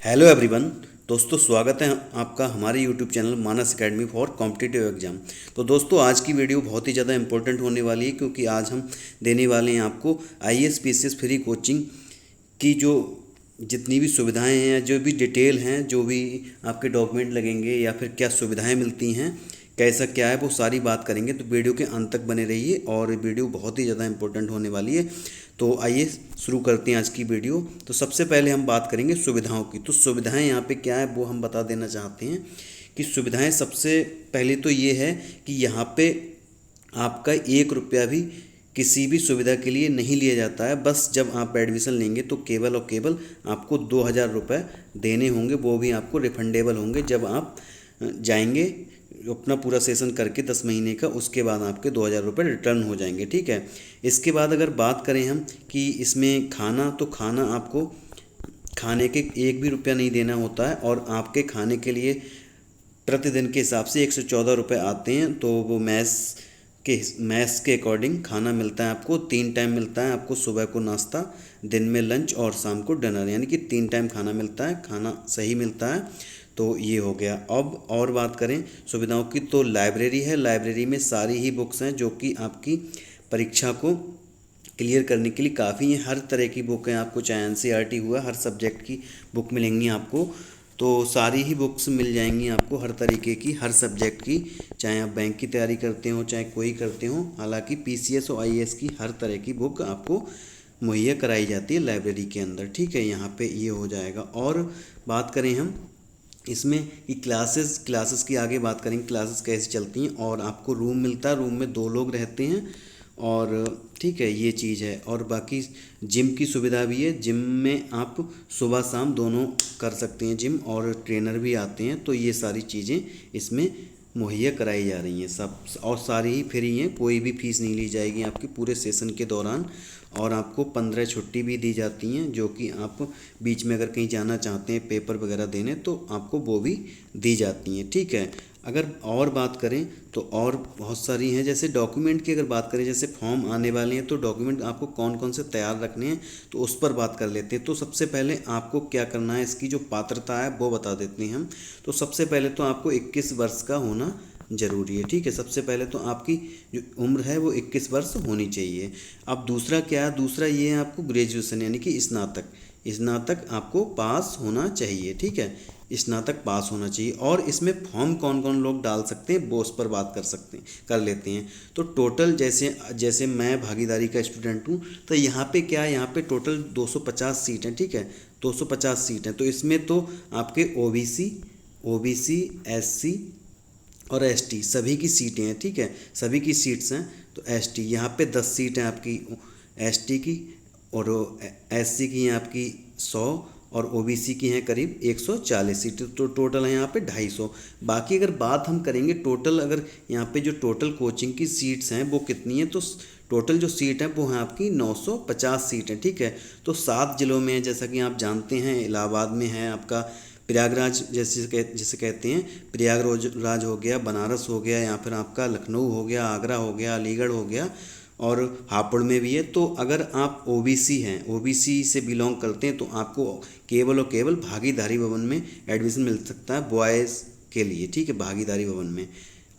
Hello everyone. दोस्तों स्वागत है आपका हमारे YouTube channel Manas academy for competitive exam. तो दोस्तों आज की वीडियो बहुत ही ज़्यादा इंपॉर्टेंट होने वाली है क्योंकि आज हम देने वाले हैं आपको आईएएस पीसीएस फ्री कोचिंग की जो जितनी भी सुविधाएं हैं, जो भी डिटेल हैं, जो भी आपके डॉक्यूमेंट लगेंगे या फिर क्या सुविधाएं मिलती हैं, कैसा क्या है, वो सारी बात करेंगे। तो वीडियो के अंत तक बने रहिए और वीडियो बहुत ही ज़्यादा इंपॉर्टेंट होने वाली है। तो आइए शुरू करते हैं आज की वीडियो। तो सबसे पहले हम बात करेंगे सुविधाओं की। तो सुविधाएं यहाँ पे क्या है वो हम बता देना चाहते हैं कि सुविधाएं सबसे पहले तो ये है कि यहाँ पे आपका 1 रुपया भी किसी भी सुविधा के लिए नहीं लिया जाता है। बस जब आप एडमिशन लेंगे तो केवल और केवल आपको 2,000 रुपये देने होंगे, वो भी आपको रिफंडेबल होंगे जब आप जाएंगे अपना पूरा सेशन करके 10 महीने का। उसके बाद आपके 2,000 रुपये रिटर्न हो जाएंगे। ठीक है। इसके बाद अगर बात करें हम कि इसमें खाना, तो खाना आपको खाने के 1 भी रुपया नहीं देना होता है और आपके खाने के लिए प्रतिदिन के हिसाब से 114 रुपये आते हैं। तो वो मैथ्स के अकॉर्डिंग खाना मिलता है आपको। 3 टाइम मिलता है आपको, सुबह को नाश्ता, दिन में लंच और शाम को डिनर, यानी कि 3 टाइम खाना मिलता है। खाना सही मिलता है। तो ये हो गया। अब और बात करें सुविधाओं की तो लाइब्रेरी है। लाइब्रेरी में सारी ही बुक्स हैं जो कि आपकी परीक्षा को क्लियर करने के लिए काफ़ी हैं। हर तरह की बुक हैं आपको, चाहे एनसीईआरटी हुआ, हर सब्जेक्ट की बुक मिलेंगी आपको। तो सारी ही बुक्स मिल जाएंगी आपको हर तरीके की, हर सब्जेक्ट की, चाहे आप बैंक की तैयारी करते हो चाहे कोई करते हो। हालांकि पीसीएस और आईएएस की हर तरह की बुक आपको मुहैया कराई जाती है लाइब्रेरी के अंदर। ठीक है, यहाँ पे ये हो जाएगा। और बात करें हम इसमें कि क्लासेस की आगे बात करेंगे, क्लासेस कैसे चलती हैं। और आपको रूम मिलता है, रूम में 2 लोग रहते हैं। और ठीक है, ये चीज़ है। और बाकी जिम की सुविधा भी है। जिम में आप सुबह शाम दोनों कर सकते हैं जिम, और ट्रेनर भी आते हैं। तो ये सारी चीज़ें इसमें मुहैया कराई जा रही हैं सब, और सारी ही फ्री हैं। कोई भी फीस नहीं ली जाएगी आपकी पूरे सेशन के दौरान। और आपको 15 छुट्टी भी दी जाती हैं, जो कि आप बीच में अगर कहीं जाना चाहते हैं पेपर वगैरह देने तो आपको वो भी दी जाती हैं। ठीक है। अगर और बात करें तो और बहुत सारी हैं। जैसे डॉक्यूमेंट की अगर बात करें, जैसे फॉर्म आने वाले हैं तो डॉक्यूमेंट आपको कौन कौन से तैयार रखने हैं तो उस पर बात कर लेते हैं। तो सबसे पहले आपको क्या करना है, इसकी जो पात्रता है वो बता देते हैं हम। तो सबसे पहले तो आपको 21 वर्ष का होना ज़रूरी है। ठीक है, सबसे पहले तो आपकी जो उम्र है वो 21 वर्ष होनी चाहिए। अब दूसरा क्या है, दूसरा ये है आपको ग्रेजुएशन यानी कि स्नातक आपको पास होना चाहिए। ठीक है, स्नातक पास होना चाहिए। और इसमें फॉर्म कौन कौन लोग डाल सकते हैं वो उस पर बात कर लेते हैं। तो टोटल जैसे मैं भागीदारी का स्टूडेंट हूँ, तो यहाँ पे क्या है, यहाँ पे टोटल 250 सीट हैं। ठीक है, 250 सीट हैं। तो इसमें तो आपके ओबीसी एससी और एसटी सभी की सीटें हैं। ठीक है, सभी की सीट्स हैं। तो एसटी यहाँ पे 10 सीट हैं आपकी एसटी की, और एससी की हैं आपकी 100, और ओबीसी की हैं करीब 140 सीट। तो टोटल है यहाँ पे 250। बाकी अगर बात हम करेंगे टोटल, अगर यहाँ पे जो टोटल कोचिंग की सीट्स हैं वो कितनी हैं, तो टोटल जो सीट है वो है आपकी 950 सीट है। ठीक है, तो 7 जिलों में है, जैसा कि आप जानते हैं। इलाहाबाद में है आपका प्रयागराज, जिसे कहते हैं प्रयागराज हो गया, बनारस हो गया, या फिर आपका लखनऊ हो गया, आगरा हो गया, अलीगढ़ हो गया, और हापुड़ में भी है। तो अगर आप ओबीसी हैं, ओबीसी से बिलोंग करते हैं, तो आपको केवल और केवल भागीदारी भवन में एडमिशन मिल सकता है बॉयज़ के लिए। ठीक है, भागीदारी भवन में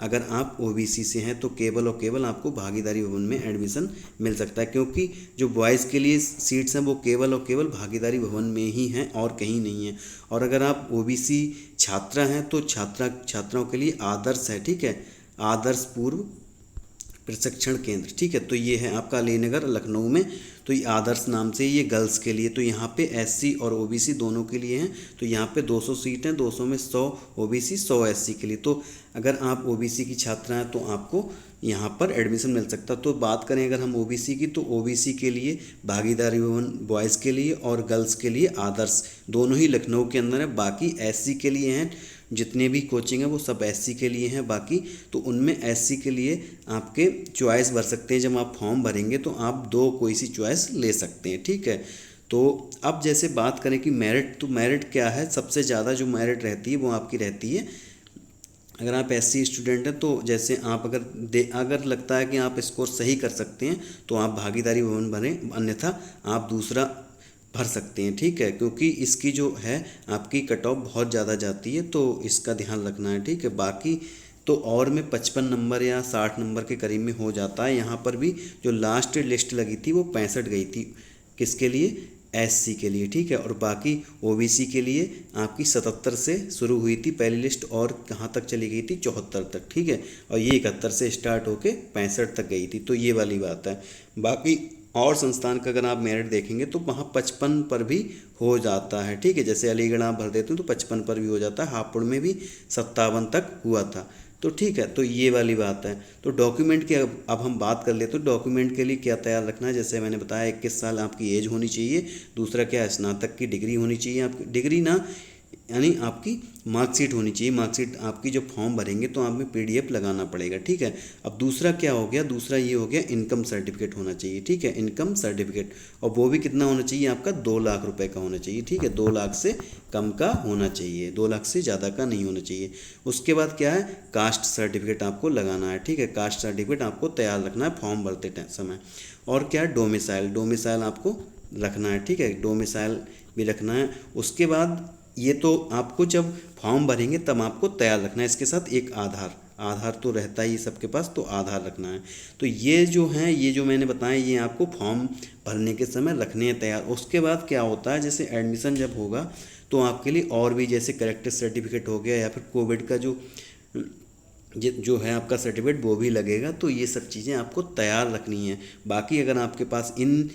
अगर आप ओबीसी से हैं तो केवल और केवल आपको भागीदारी भवन में एडमिशन मिल सकता है, क्योंकि जो बॉयज़ के लिए सीट्स हैं वो केवल और केवल भागीदारी भवन में ही हैं और कहीं नहीं है। और अगर आप ओबीसी छात्रा हैं तो छात्राओं के लिए आदर्श है। ठीक है, आदर्श पूर्व प्रशिक्षण केंद्र। ठीक है, तो ये है आपका अलीनगर लखनऊ में। तो ये आदर्श नाम से ये गर्ल्स के लिए। तो यहाँ पे एससी और ओबीसी दोनों के लिए हैं। तो यहाँ पे 200 सीट हैं, 200 में 100 ओबीसी 100 एससी के लिए। तो अगर आप ओबीसी की छात्रा हैं तो आपको यहाँ पर एडमिशन मिल सकता। तो बात करें अगर हम ओबीसी की, तो ओबीसी के लिए भागीदारी भवन बॉयज़ के लिए, और गर्ल्स के लिए आदर्श, दोनों ही लखनऊ के अंदर है। बाकी एससी के लिए हैं, जितने भी कोचिंग है वो सब एससी के लिए हैं बाकी। तो उनमें एससी के लिए आपके चॉइस भर सकते हैं। जब आप फॉर्म भरेंगे तो आप 2 कोई सी चॉइस ले सकते हैं। ठीक है, तो अब जैसे बात करें कि मेरिट, तो मेरिट क्या है, सबसे ज़्यादा जो मेरिट रहती है वो आपकी रहती है अगर आप एससी स्टूडेंट हैं। तो जैसे आप अगर लगता है कि आप स्कोर सही कर सकते हैं तो आप भागीदारी भवन भरें, अन्यथा आप दूसरा भर सकते हैं, ठीक है, क्योंकि इसकी जो है आपकी कट ऑफ बहुत ज़्यादा जाती है, तो इसका ध्यान रखना है, ठीक है। बाकी तो और में 55 नंबर या 60 नंबर के करीब में हो जाता है। यहाँ पर भी जो लास्ट लिस्ट लगी थी वो 65 गई थी, किसके लिए, एससी के लिए, ठीक है। और बाकी ओबीसी के लिए आपकी 77 से शुरू हुई थी पहली लिस्ट और कहाँ तक चली गई थी, 74 तक, ठीक है। और ये 71 से स्टार्ट होके 65 तक गई थी, तो ये वाली बात है। बाकी और संस्थान का अगर आप मेरिट देखेंगे तो वहाँ 55 पर भी हो जाता है, ठीक है। जैसे अलीगढ़ आप भर देते हो तो 55 पर भी हो जाता है, हापुड़ में भी 57 तक हुआ था, तो ठीक है। तो ये वाली बात है। तो डॉक्यूमेंट की अब हम बात कर ले तो डॉक्यूमेंट के लिए क्या तैयार रखना है, जैसे मैंने बताया 21 साल आपकी एज होनी चाहिए, दूसरा क्या है, स्नातक की डिग्री होनी चाहिए, आपकी डिग्री ना यानी आपकी मार्कशीट होनी चाहिए। मार्कशीट आपकी जो फॉर्म भरेंगे तो आप में पीडीएफ लगाना पड़ेगा, ठीक है। अब दूसरा क्या हो गया, दूसरा ये हो गया इनकम सर्टिफिकेट होना चाहिए, ठीक है, इनकम सर्टिफिकेट, और वो भी कितना होना चाहिए आपका, 2 लाख रुपए का होना चाहिए, ठीक है। 2 लाख से कम का होना चाहिए, 2 लाख से ज़्यादा का नहीं होना चाहिए। उसके बाद क्या है, कास्ट सर्टिफिकेट आपको लगाना है, ठीक है। कास्ट सर्टिफिकेट आपको तैयार रखना है फॉर्म भरते समय। और क्या है, डोमिसाइल आपको रखना है, ठीक है, डोमिसाइल भी रखना है। उसके बाद ये तो आपको जब फॉर्म भरेंगे तब आपको तैयार रखना है, इसके साथ एक आधार तो रहता ही सबके पास, तो आधार रखना है। तो ये जो हैं, ये जो मैंने बताया, ये आपको फॉर्म भरने के समय रखने हैं तैयार। उसके बाद क्या होता है, जैसे एडमिशन जब होगा तो आपके लिए और भी जैसे करेक्टर सर्टिफिकेट हो गया या फिर कोविड का जो है आपका सर्टिफिकेट वो भी लगेगा, तो ये सब चीज़ें आपको तैयार रखनी है। बाकी अगर आपके पास इन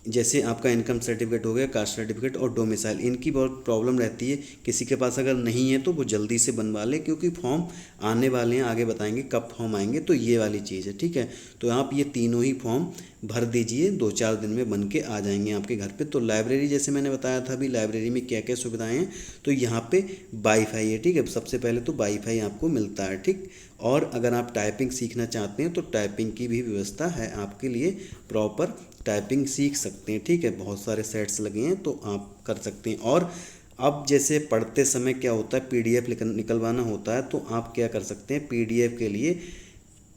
जैसे आपका इनकम सर्टिफिकेट हो गया, कास्ट सर्टिफिकेट और डोमिसाइल, इनकी बहुत प्रॉब्लम रहती है, किसी के पास अगर नहीं है तो वो जल्दी से बनवा ले, क्योंकि फॉर्म आने वाले हैं, आगे बताएंगे कब फॉर्म आएंगे, तो ये वाली चीज़ है, ठीक है। तो आप ये तीनों ही फॉर्म भर दीजिए, 2-4 दिन में बन के आ जाएंगे आपके घर पे। तो लाइब्रेरी जैसे मैंने बताया था अभी, लाइब्रेरी में क्या क्या सुविधाएं हैं, तो यहाँ पे वाईफाई है, ठीक है। सबसे पहले तो वाईफाई आपको मिलता है, ठीक। और अगर आप टाइपिंग सीखना चाहते हैं तो टाइपिंग की भी व्यवस्था है आपके लिए, प्रॉपर टाइपिंग सीख सकते हैं, ठीक है। बहुत सारे सेट्स लगे हैं तो आप कर सकते हैं। और अब जैसे पढ़ते समय क्या होता है, पीडीएफ निकलवाना होता है, तो आप क्या कर सकते हैं, पीडीएफ के लिए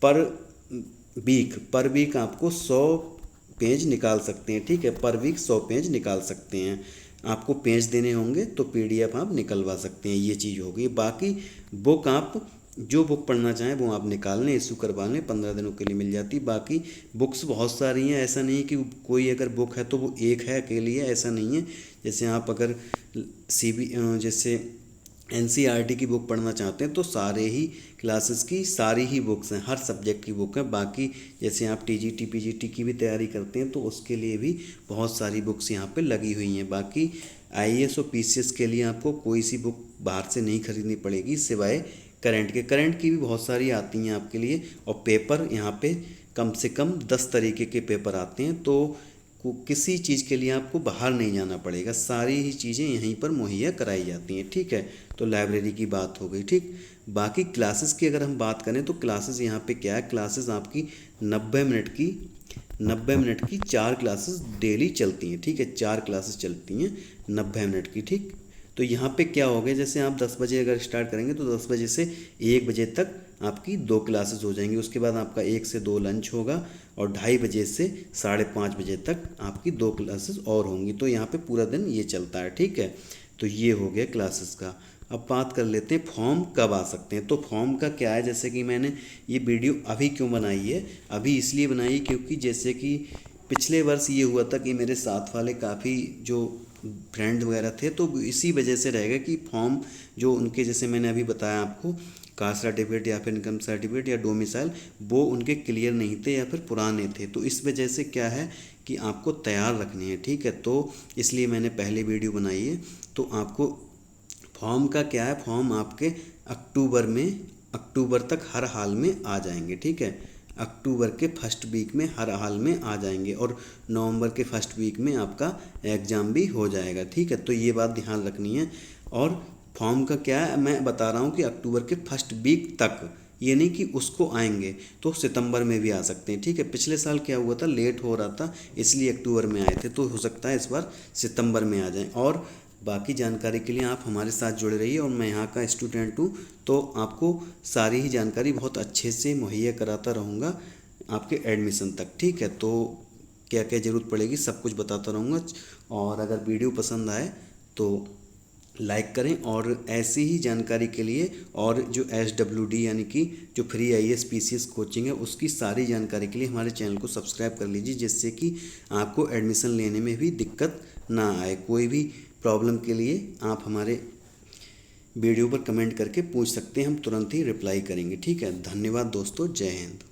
पर वीक आपको 100 पेज निकाल सकते हैं, ठीक है। पर वीक 100 पेज निकाल सकते हैं, आपको पेज देने होंगे तो पीडीएफ आप निकलवा सकते हैं, ये चीज़ होगी। बाकी बुक आप जो बुक पढ़ना चाहें वो आप निकाल लें, इशू करवा लें, 15 दिनों के लिए मिल जाती। बाकी बुक्स बहुत सारी हैं, ऐसा नहीं है कि कोई अगर बुक है तो वो एक है अकेली है, ऐसा नहीं है। जैसे आप अगर जैसे एनसीईआरटी की बुक पढ़ना चाहते हैं तो सारे ही क्लासेस की सारी ही बुक्स हैं, हर सब्जेक्ट की बुक है। बाकी जैसे आप टीजीटी पीजीटी की भी तैयारी करते हैं तो उसके लिए भी बहुत सारी बुक्स यहाँ पे लगी हुई हैं। बाकी आईएएस और पीसीएस के लिए आपको कोई सी बुक बाहर से नहीं खरीदनी पड़ेगी, सिवाय करंट की भी बहुत सारी आती हैं आपके लिए। और पेपर यहाँ पे कम से कम 10 तरीके के पेपर आते हैं, तो किसी चीज़ के लिए आपको बाहर नहीं जाना पड़ेगा, सारी ही चीज़ें यहीं पर मुहैया कराई जाती हैं, ठीक है। तो लाइब्रेरी की बात हो गई, ठीक। बाकी क्लासेस की अगर हम बात करें तो क्लासेस यहाँ पे क्या है, क्लासेस आपकी 90 मिनट की 4 क्लासेस डेली चलती हैं, ठीक है। 4 क्लासेस चलती हैं 90 मिनट की, ठीक। तो यहाँ पे क्या हो गया, जैसे आप 10 बजे अगर स्टार्ट करेंगे तो 10 बजे से 1 बजे तक आपकी 2 क्लासेस हो जाएंगी। उसके बाद आपका 1 से 2 लंच होगा और 2:30 बजे से 5:30 बजे तक आपकी 2 क्लासेस और होंगी। तो यहाँ पे पूरा दिन ये चलता है, ठीक है। तो ये हो गया क्लासेस का। अब बात कर लेते हैं फॉर्म कब आ सकते हैं। तो फॉर्म का क्या है, जैसे कि मैंने ये वीडियो अभी क्यों बनाई है, अभी इसलिए बनाई क्योंकि जैसे कि पिछले वर्ष ये हुआ था कि मेरे साथ वाले काफ़ी जो फ्रेंड वगैरह थे, तो इसी वजह से रहेगा कि फॉर्म जो उनके, जैसे मैंने अभी बताया आपको, कास्ट सर्टिफिकेट या फिर इनकम सर्टिफिकेट या डोमिसाइल, वो उनके क्लियर नहीं थे या फिर पुराने थे। तो इस वजह से क्या है कि आपको तैयार रखने हैं, ठीक है। तो इसलिए मैंने पहले वीडियो बनाई है। तो आपको फॉर्म का क्या है, फॉर्म आपके अक्टूबर तक हर हाल में आ जाएंगे, ठीक है। अक्टूबर के फर्स्ट वीक में हर हाल में आ जाएंगे और नवंबर के फर्स्ट वीक में आपका एग्ज़ाम भी हो जाएगा, ठीक है। तो ये बात ध्यान रखनी है। और फॉर्म का क्या है, मैं बता रहा हूँ कि अक्टूबर के फर्स्ट वीक तक, ये नहीं कि उसको आएंगे तो सितंबर में भी आ सकते हैं, ठीक है। पिछले साल क्या हुआ था, लेट हो रहा था इसलिए अक्टूबर में आए थे, तो हो सकता है इस बार सितंबर में आ जाएं। और बाकी जानकारी के लिए आप हमारे साथ जुड़े रहिए, और मैं यहाँ का स्टूडेंट हूँ तो आपको सारी ही जानकारी बहुत अच्छे से मुहैया कराता रहूँगा आपके एडमिशन तक, ठीक है। तो क्या क्या ज़रूरत पड़ेगी सब कुछ बताता रहूँगा। और अगर वीडियो पसंद आए तो लाइक करें, और ऐसी ही जानकारी के लिए और जो SWD यानी कि जो फ्री IAS PCS कोचिंग है उसकी सारी जानकारी के लिए हमारे चैनल को सब्सक्राइब कर लीजिए, जिससे कि आपको एडमिशन लेने में भी दिक्कत ना आए। कोई भी प्रॉब्लम के लिए आप हमारे वीडियो पर कमेंट करके पूछ सकते हैं, हम तुरंत ही रिप्लाई करेंगे। ठीक है, धन्यवाद दोस्तों, जय हिंद।